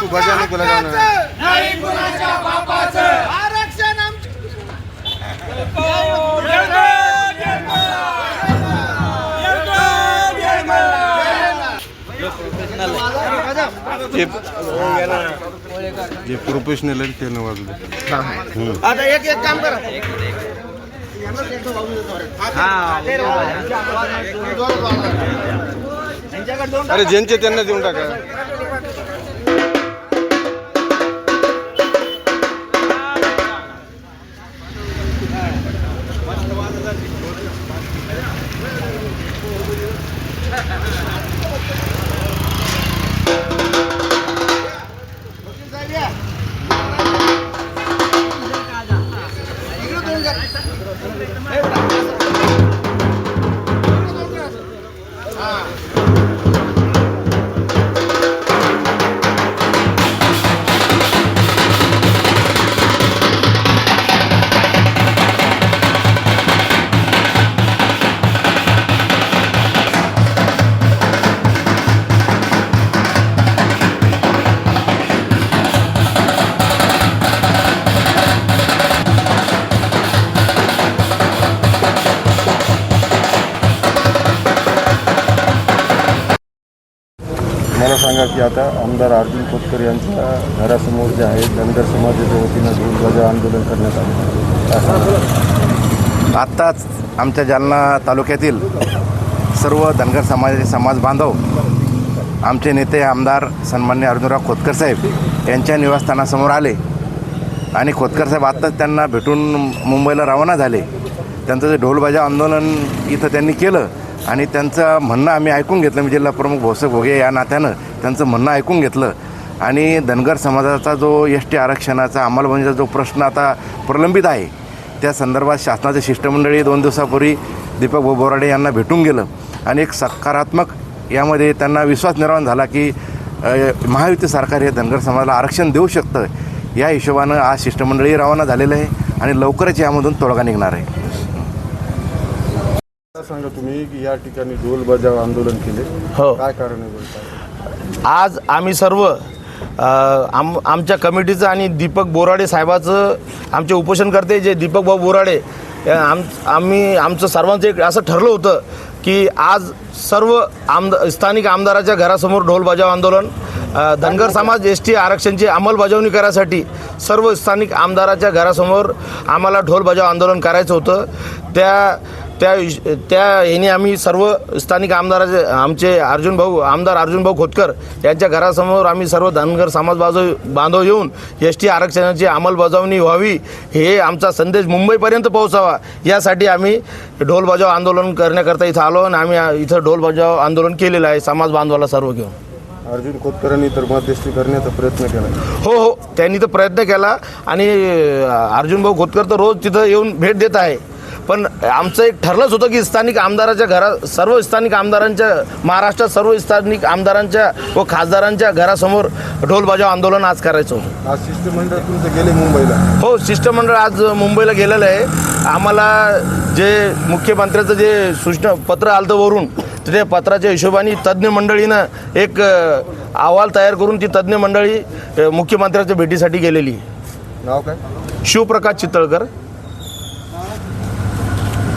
तू भजन तुला गाणं नाही कुणाच्या बापाचं आरक्षण जे प्रोफेशनल आहे ते वाजले. आता एक एक काम करा. अरे ज्यांचे त्यांना देऊन टाका. मला सांगा की आता आमदार अर्जुन खोतकर यांच्या घरासमोर जे आहे धनगर समाजाच्या वतीनं ढोलबाजा आंदोलन करण्यात आले. आत्ताच आमच्या जालना तालुक्यातील सर्व धनगर समाज बांधव आमचे नेते आमदार सन्माननीय अर्जुनराव खोतकर साहेब यांच्या निवासस्थानासमोर आले आणि खोतकर साहेब आत्ताच त्यांना भेटून मुंबईला रवाना झाले. त्यांचं जे ढोलबाजा आंदोलन इथं त्यांनी केलं आणि त्यांचं म्हणणं आम्ही ऐकून घेतलं. मी जिल्हा प्रमुख भौसक भोगे या नात्यानं त्यांचं म्हणणं ऐकून घेतलं आणि धनगर समाजाचा जो ST आरक्षणाचा अंमलबजावणीचा जो प्रश्न आता प्रलंबित आहे त्या संदर्भात शासनाचे शिष्टमंडळी 2 दिवसापूर्वी दीपक भाऊ बोराडे यांना भेटून गेलं आणि एक सकारात्मक यामध्ये त्यांना विश्वास निर्माण झाला की महायुती सरकार हे धनगर समाजाला आरक्षण देऊ शकतं. या हिशोबानं आज शिष्टमंडळी रवाना झालेलं आहे आणि लवकरच यामधून तोडगा निघणार आहे. सांगा तुम्ही की या ठिकाणी ढोलबाजा आंदोलन केले, हो. काय कारण आहे बोलता? आज आम्ही सर्व आमच्या कमिटीचं आणि दीपक बोराडे साहेबाचं आमचे उपोषणकर्ते जे दीपक भाऊ बोराडे आमचं सर्वांचं एक असं ठरलं होतं की आज सर्व स्थानिक आमदाराच्या घरासमोर ढोल बजाव आंदोलन धनगर समाज ST आरक्षणाची अंमलबजावणी करायसाठी सर्व स्थानिक आमदाराच्या घरासमोर आम्हाला ढोल बजाव आंदोलन करायचं होतं. त्या ह्याने आम्ही सर्व स्थानिक आमदाराचे आमचे आमदार अर्जुन भाऊ खोतकर यांच्या घरासमोर आम्ही सर्व धनगर समाज बांधव येऊन ST आरक्षणाची अंमलबजावणी व्हावी हे आमचा संदेश मुंबईपर्यंत पोहोचावा यासाठी आम्ही ढोल बजाव आंदोलन करण्याकरता इथं आलो आणि आम्ही इथं ढोल बजाव आंदोलन केलेलं आहे समाज बांधवाला सर्व घेऊन. अर्जुन खोतकरांनी तर मध्यस्थी करण्याचा प्रयत्न केला. हो त्यांनी तर प्रयत्न केला आणि अर्जुन भाऊ खोतकर तर रोज तिथं येऊन भेट देत आहे. पण आमचं एक ठरलंच होतं की स्थानिक आमदाराच्या सर्व स्थानिक आमदारांच्या महाराष्ट्रात सर्व स्थानिक आमदारांच्या व खासदारांच्या घरासमोर ढोल बजाव आंदोलन आज करायचं होतं. आज शिष्टमंडळ तुमचं गेले मुंबईला? हो शिष्टमंडळ आज मुंबईला गेलेलं आहे. आम्हाला जे मुख्यमंत्र्याचं जे सूचना पत्र आलं वरून त्या पत्राच्या हिशोबाने तज्ज्ञ मंडळीनं एक अहवाल तयार करून ती तज्ज्ञ मंडळी मुख्यमंत्र्याच्या भेटीसाठी गेलेली. नाव काय? शिवप्रकाश चितळकर.